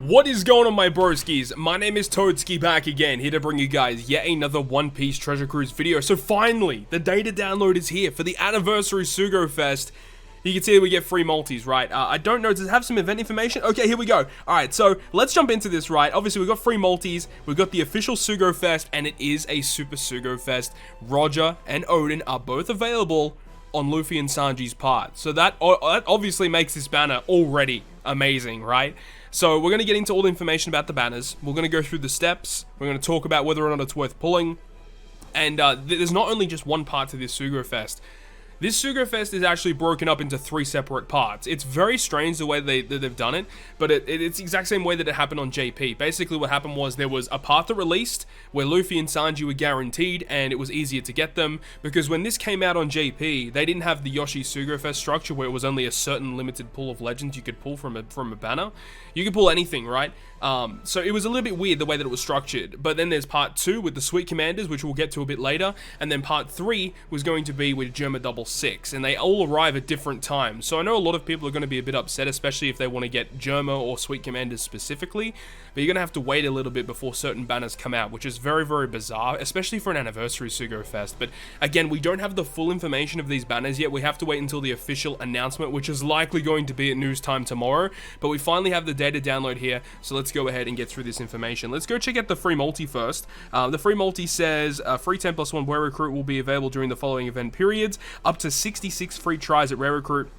What is going on, my broskiis? My name is Toadskii, back again, here to bring you guys yet another One Piece Treasure Cruise video. So finally, the day to download is here for the anniversary SUGO-FEST. You can see we get free multis, right? I don't know, does it have some event information? Okay, here we go. Alright, so let's jump into this, right? Obviously, we've got free multis, we've got the official SUGO-FEST, and it is a Super SUGO-FEST. Roger and Oden are both available on Luffy and Sanji's part. So that obviously makes this banner already amazing, right? So we're going to get into all the information about the banners. We're going to go through the steps. We're going to talk about whether or not it's worth pulling. And there's not only just one part to this SUGO-FEST. This SUGO-FEST is actually broken up into 3 separate parts. It's very strange the way they've done it, but it's the exact same way that it happened on JP. Basically what happened was there was a part that released where Luffy and Sanji were guaranteed, and it was easier to get them, because when this came out on JP, they didn't have the Yoshi SUGO-FEST structure where it was only a certain limited pool of legends you could pull from a banner. You could pull anything, right? So it was a little bit weird the way that it was structured. But then there's part 2 with the Sweet Commanders, which we'll get to a bit later, and then part 3 was going to be with Germa 666, and they all arrive at different times. So I know a lot of people are going to be a bit upset, especially if they want to get Germa or Sweet Commanders specifically, but you're going to have to wait a little bit before certain banners come out, which is very, very bizarre, especially for an anniversary SUGO-FEST. But again, we don't have the full information of these banners yet. We have to wait until the official announcement, which is likely going to be at news time tomorrow, but we finally have the data download here, so let's go ahead and get through this information. Let's go check out the free multi first. The free multi says free 10+1 Rare Recruit will be available during the following event periods, up to 66 free tries at Rare Recruit.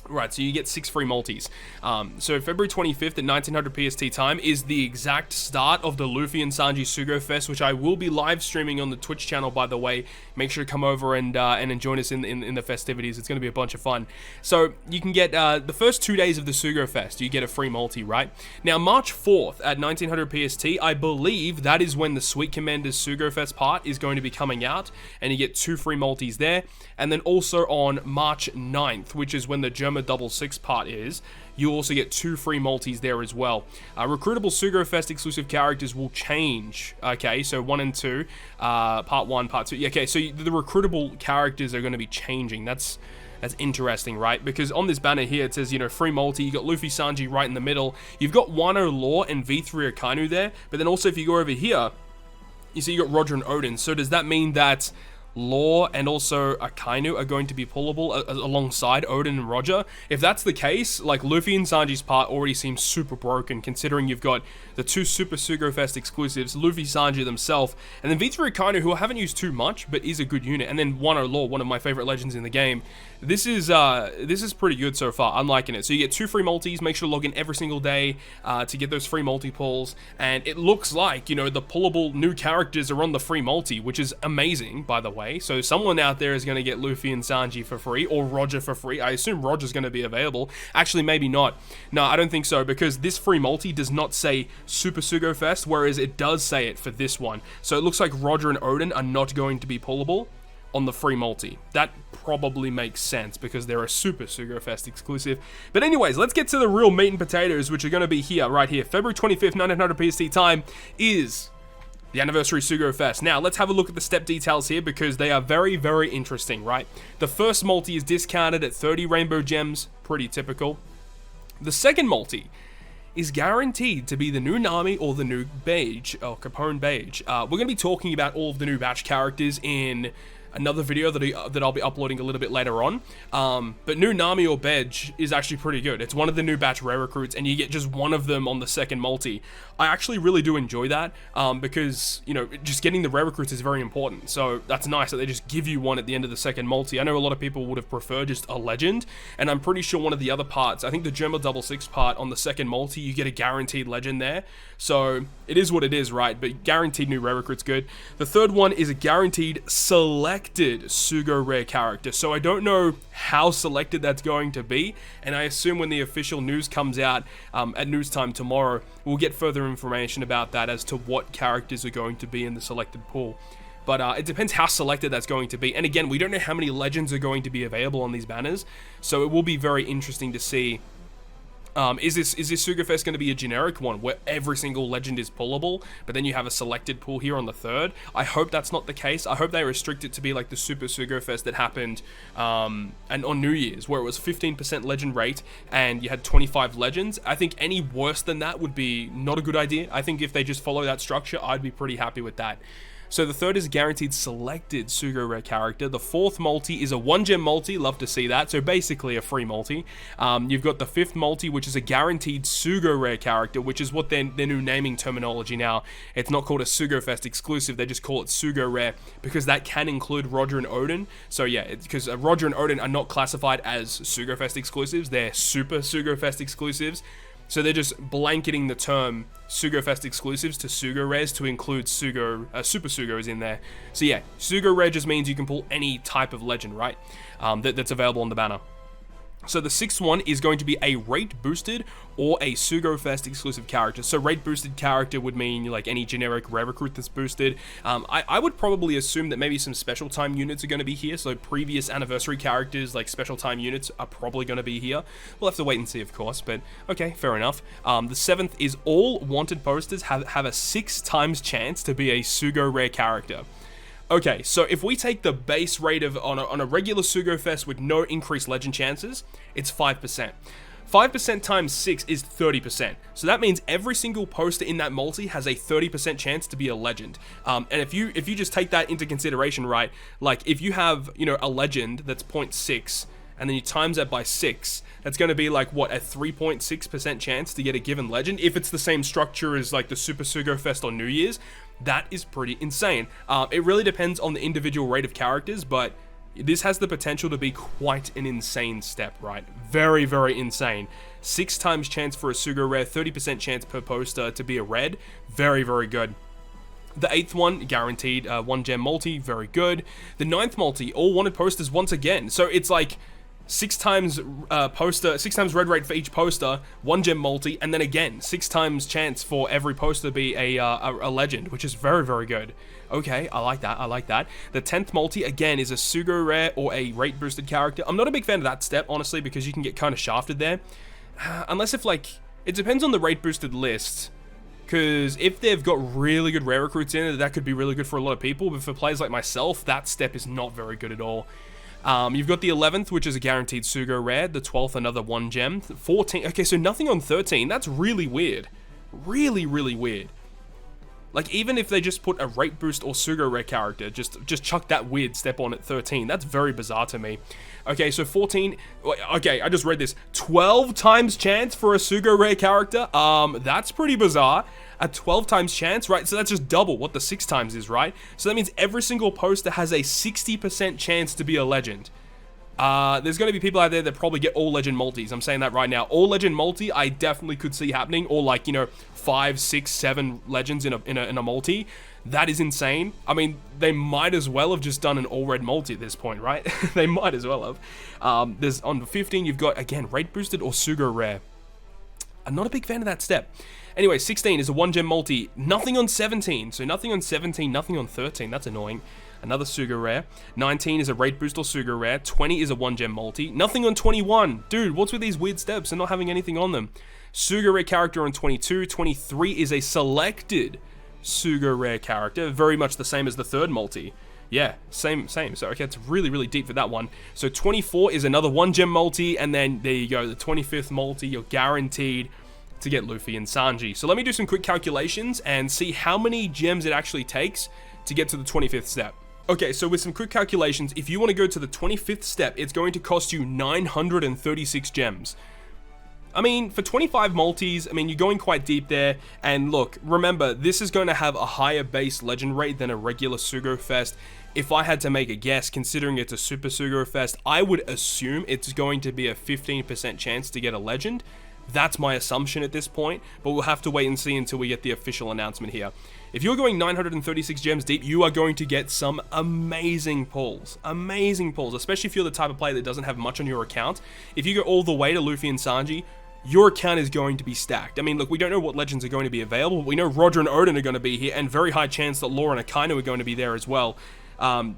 Right, so you get 6 free multis. So February 25th at 1900 PST time is the exact start of the Luffy and Sanji SUGO-FEST, which I will be live streaming on the Twitch channel, by the way. Make sure to come over and join us in the festivities. It's going to be a bunch of fun. So you can get the first 2 days of the SUGO-FEST, you get a free multi, right? Now, March 4th at 1900 PST, I believe that is when the Sweet Commanders SUGO-FEST part is going to be coming out, and you get 2 free multis there. And then also on March 9th, which is when the Germa 666 part is, you also get 2 free multis there as well. Recruitable SUGO-FEST exclusive characters will change. Okay, so 1 and 2, part 1, part 2. Okay, so the recruitable characters are going to be changing. That's interesting, right? Because on this banner here, it says, you know, free multi. You got Luffy, Sanji right in the middle. You've got Wano Law and V3 Akainu there. But then also, if you go over here, you see you got Roger and Oden. So does that mean that Law and also Akainu are going to be pullable alongside Oden and Roger? If that's the case, like, Luffy and Sanji's part already seems super broken, considering you've got the 2 Super SUGO-FEST exclusives, Luffy, Sanji themselves, and then V3 Akainu, who I haven't used too much, but is a good unit, and then Wano Law, one of my favorite legends in the game. This is pretty good so far. I'm liking it. So you get 2 free multis. Make sure to log in every single day to get those free multi pulls, and it looks like, you know, the pullable new characters are on the free multi, which is amazing, by the way. So someone out there is going to get Luffy and Sanji for free, or Roger for free. I assume Roger's going to be available. Actually, maybe not. No, I don't think so, because this free multi does not say Super SUGO-FEST, whereas it does say it for this one. So it looks like Roger and Oden are not going to be pullable on the free multi. That probably makes sense because they're a Super SUGO-FEST exclusive. But anyways, let's get to the real meat and potatoes, which are going to be here, right here. February 25th, 1900 PST time is the anniversary SUGO-FEST. Now, let's have a look at the step details here, because they are very, very interesting, right? The first multi is discounted at 30 rainbow gems, pretty typical. The second multi is guaranteed to be the new Nami or the new Beige, or Capone Beige. We're going to be talking about all of the new batch characters in another video that I'll be uploading a little bit later on. But new Nami or Beige is actually pretty good. It's one of the new batch rare recruits, and you get just one of them on the second multi. I actually really do enjoy that, because, you know, just getting the rare recruits is very important. So that's nice that they just give you one at the end of the second multi. I know a lot of people would have preferred just a legend, and I'm pretty sure one of the other parts, I think the Germa 666 part on the second multi, you get a guaranteed legend there. So it is what it is, right? But guaranteed new rare recruit's good. The third one is a guaranteed selected SUGO rare character. So I don't know how selected that's going to be, and I assume when the official news comes out at news time tomorrow, we'll get further information about that as to what characters are going to be in the selected pool. But it depends how selected that's going to be. And again, we don't know how many legends are going to be available on these banners, so it will be very interesting to see Is this SUGO-FEST going to be a generic one where every single legend is pullable, but then you have a selected pool here on the 3rd? I hope that's not the case. I hope they restrict it to be like the Super SUGO-FEST that happened and on New Year's, where it was 15% legend rate and you had 25 legends. I think any worse than that would be not a good idea. I think if they just follow that structure, I'd be pretty happy with that. So the 3rd is a guaranteed selected Sugo Rare character. The 4th multi is a 1-gem multi. Love to see that. So basically a free multi. You've got the 5th multi, which is a guaranteed Sugo Rare character, which is what their new naming terminology now. It's not called a SUGO-FEST exclusive. They just call it Sugo Rare because that can include Roger and Odin. So yeah, it's because Roger and Odin are not classified as SUGO-FEST exclusives. They're Super SUGO-FEST exclusives. So they're just blanketing the term SUGO-FEST exclusives to Sugo Rares to include Super Sugos in there. So yeah, Sugo Rare just means you can pull any type of legend, right? That's available on the banner. So the 6th one is going to be a rate boosted or a SUGO-FEST exclusive character. So rate boosted character would mean like any generic rare recruit that's boosted. I would probably assume that maybe some special time units are going to be here. So previous anniversary characters like special time units are probably going to be here. We'll have to wait and see, of course, but okay, fair enough. The 7th is all wanted posters have a 6 times chance to be a Sugo Rare character. Okay, so if we take the base rate of on a regular SUGO-FEST with no increased legend chances, it's 5%. 5% times 6 is 30%. So that means every single poster in that multi has a 30% chance to be a legend. And if you just take that into consideration, right, like if you have, you know, a legend that's 0.6 and then you times that by 6, that's going to be like, what, a 3.6% chance to get a given legend if it's the same structure as like the Super SUGO-FEST on New Year's. That is pretty insane. It really depends on the individual rate of characters, but this has the potential to be quite an insane step, right? Very, very insane. 6 times chance for a Sugo Rare, 30% chance per poster to be a red. Very, very good. The 8th one, guaranteed 1-gem multi, very good. The 9th multi, all wanted posters once again. So it's like 6 times red rate for each poster, 1-gem multi, and then again 6 times chance for every poster to be a legend, which is very, very good. Okay, I like that. I like that. The 10th multi again is a Sugo Rare or a rate boosted character. I'm not a big fan of that step, honestly, because you can get kind of shafted there, unless if like it depends on the rate boosted list. Because if they've got really good rare recruits in it, that could be really good for a lot of people. But for players like myself, that step is not very good at all. You've got the 11th, which is a guaranteed Sugo Rare. The 12th, another 1-gem. 14, okay, so nothing on 13. That's really weird. Really, really weird. Like, even if they just put a rate boost or Sugo Rare character, just chuck that weird step on at 13. That's very bizarre to me. Okay, so 14, okay, I just read this. 12 times chance for a Sugo Rare character. That's pretty bizarre. A 12 times chance, right? So that's just double what the 6 times is, right? So that means every single poster has a 60% chance to be a legend. There's going to be people out there that probably get all legend multis. I'm saying that right now. All legend multi, I definitely could see happening. Or like, you know, 5, 6, 7 legends in a multi. That is insane. I mean, they might as well have just done an all red multi at this point, right? They might as well have. There's on 15, you've got, again, rate boosted or Sugo Rare. I'm not a big fan of that step. Anyway, 16 is a 1-gem multi. Nothing on 17. So nothing on 17, nothing on 13. That's annoying. Another Sugo Rare. 19 is a rate boost or Sugo Rare. 20 is a 1-gem multi. Nothing on 21. Dude, what's with these weird steps and not having anything on them? Sugo Rare character on 22. 23 is a selected Sugo Rare character. Very much the same as the 3rd multi. Yeah, same. So, okay, it's really, really deep for that one. So 24 is another 1-gem multi. And then there you go. The 25th multi, you're guaranteed to get Luffy and Sanji. So let me do some quick calculations and see how many gems it actually takes to get to the 25th step. Okay, so with some quick calculations, if you want to go to the 25th step, it's going to cost you 936 gems. I mean, for 25 multis, I mean, you're going quite deep there. And look, remember, this is going to have a higher base legend rate than a regular SUGO-FEST. If I had to make a guess, considering it's a Super SUGO-FEST, I would assume it's going to be a 15% chance to get a legend. That's my assumption at this point, but we'll have to wait and see until we get the official announcement here. If you're going 936 gems deep, you are going to get some amazing pulls. Amazing pulls, especially if you're the type of player that doesn't have much on your account. If you go all the way to Luffy and Sanji, your account is going to be stacked. I mean, look, we don't know what legends are going to be available. We know Roger and Odin are going to be here, and very high chance that Law and Akainu are going to be there as well.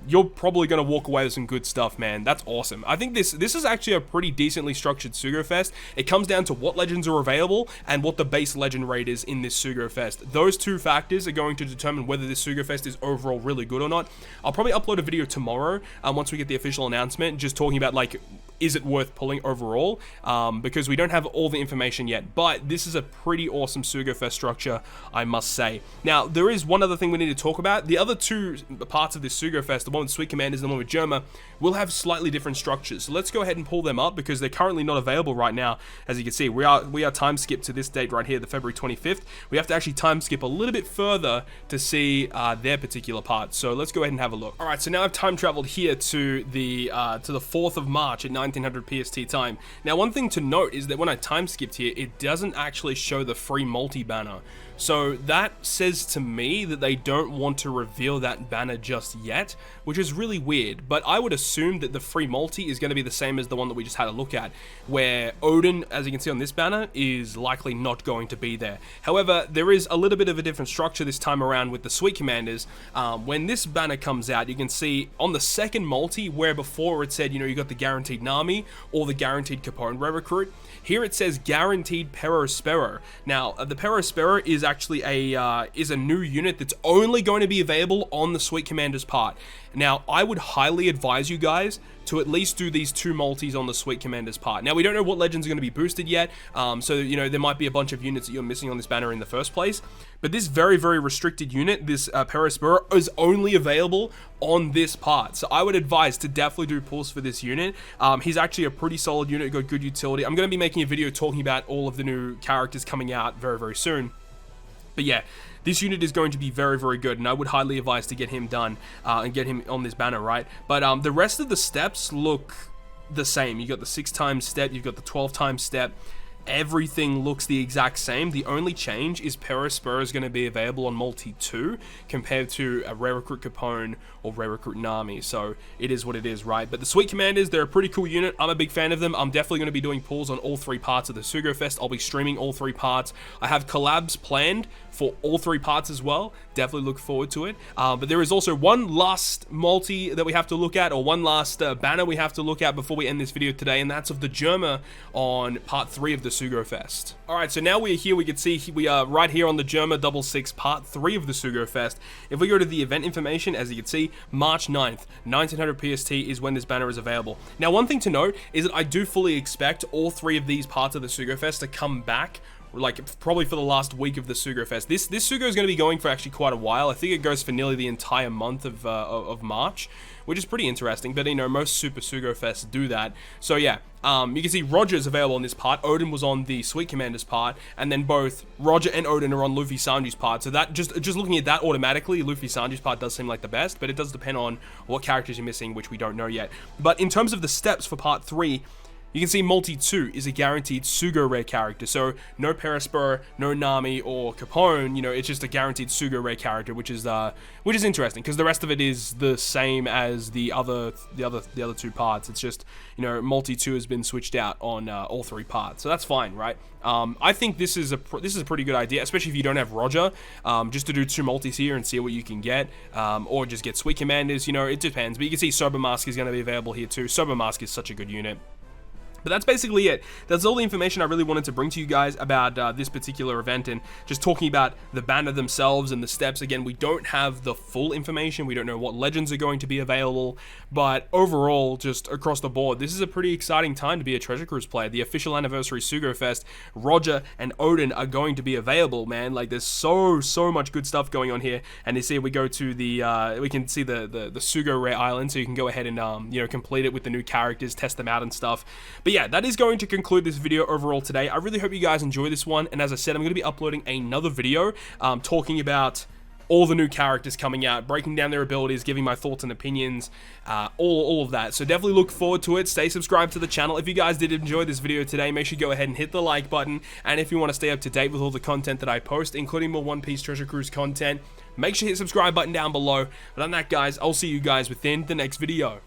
you're probably going to walk away with some good stuff, man. That's awesome. I think this is actually a pretty decently structured SUGO-FEST. It comes down to what legends are available and what the base legend rate is in this SUGO-FEST. Those two factors are going to determine whether this SUGO-FEST is overall really good or not. I'll probably upload a video tomorrow once we get the official announcement, just talking about, like, is it worth pulling overall, because we don't have all the information yet, but this is a pretty awesome SUGO-FEST structure, I must say. Now, there is one other thing we need to talk about. The other two parts of this SUGO-FEST, the one with Sweet Commanders and the one with Germa, will have slightly different structures. So let's go ahead and pull them up, because they're currently not available right now. As you can see, we are time skipped to this date right here, the February 25th. We have to actually time skip a little bit further to see their particular parts. So let's go ahead and have a look. All right, so now I've time traveled here to the 4th of March at 1900 PST time. Now, one thing to note is that when I time skipped here, it doesn't actually show the free multi banner. So that says to me that they don't want to reveal that banner just yet, which is really weird. But I would assume that the free multi is going to be the same as the one that we just had a look at, where Odin, as you can see on this banner, is likely not going to be there. However, there is a little bit of a different structure this time around with the Sweet Commanders. When this banner comes out, you can see on the second multi, where before it said, you know, you got the guaranteed Nami or the guaranteed Capone Rare Recruit, here it says guaranteed Perospero. Now, the Perospero is actually a new unit that's only going to be available on the Sweet Commanders part. Now, I would highly advise you guys to at least do these two multis on the Sweet Commanders part. Now, we don't know what legends are going to be boosted yet, so, you know, there might be a bunch of units that you're missing on this banner in the first place, but this very, very restricted unit, this Perospero, is only available on this part, so I would advise to definitely do pulls for this unit. He's actually a pretty solid unit, got good utility. I'm going to be making a video talking about all of the new characters coming out very, very soon. But yeah, this unit is going to be very, very good, and I would highly advise to get him done and get him on this banner, right? But the rest of the steps look the same. You got the 6 times step, you've got the 12 times step. Everything looks the exact same. The only change is Perospero is going to be available on multi 2 compared to a Rare Recruit Capone or Rare Recruit Nami. So it is what it is, right? But the Sweet Commanders, they're a pretty cool unit. I'm a big fan of them. I'm definitely going to be doing pulls on all 3 parts of the SUGO-FEST. I'll be streaming all 3 parts. I have collabs planned for all 3 parts as well. Definitely look forward to it. But there is also one last multi that we have to look at, or one last banner we have to look at before we end this video today, and that's of the Germa on part 3 of the SUGO-FEST. Alright, so now we're here. We can see we are right here on the Germa 66 part 3 of the SUGO-FEST. If we go to the event information, as you can see, March 9th, 1900 PST is when this banner is available. Now, one thing to note is that I do fully expect all 3 of these parts of the SUGO-FEST to come back, like probably for the last week of the SUGO-FEST. This SUGO is going to be going for actually quite a while. I think it goes for nearly the entire month of March, which is pretty interesting. But, you know, most Super SUGO-FESts do that. So yeah, you can see Roger is available on this part. Odin was on the Sweet Commanders part, and then both Roger and Odin are on Luffy Sanji's part. So that just looking at that automatically, Luffy Sanji's part does seem like the best, but it does depend on what characters you're missing, which we don't know yet. But in terms of the steps for part 3, you can see multi 2 is a guaranteed Sugo rare character, so no Perospero, no Nami or Capone. You know, it's just a guaranteed Sugo rare character, which is interesting because the rest of it is the same as the other 2 parts. It's just, you know, multi 2 has been switched out on all 3 parts, so that's fine, right? I think this is a pretty good idea, especially if you don't have Roger, just to do 2 multis here and see what you can get, or just get Sweet Commanders. You know, it depends. But you can see Sober Mask is going to be available here too. Sober Mask is such a good unit. But that's basically it. That's all the information I really wanted to bring to you guys about this particular event, and just talking about the banner themselves and the steps. Again, we don't have the full information. We don't know what legends are going to be available, but overall, just across the board, this is a pretty exciting time to be a Treasure Cruise player. The official anniversary SUGO-FEST, Roger and Odin are going to be available, man. Like, there's so much good stuff going on here. And you see, we go to the, we can see the Sugo Rare Island, so you can go ahead and, you know, complete it with the new characters, test them out and stuff. But yeah, that is going to conclude this video overall today. I really hope you guys enjoy this one, and as I said, I'm going to be uploading another video talking about all the new characters coming out, breaking down their abilities, giving my thoughts and opinions, all of that. So definitely look forward to it. Stay subscribed to the channel. If you guys did enjoy this video today, make sure you go ahead and hit the like button, and if you want to stay up to date with all the content that I post, including more One Piece Treasure Cruise content, make sure you hit the subscribe button down below. But other than that, guys, I'll see you guys within the next video.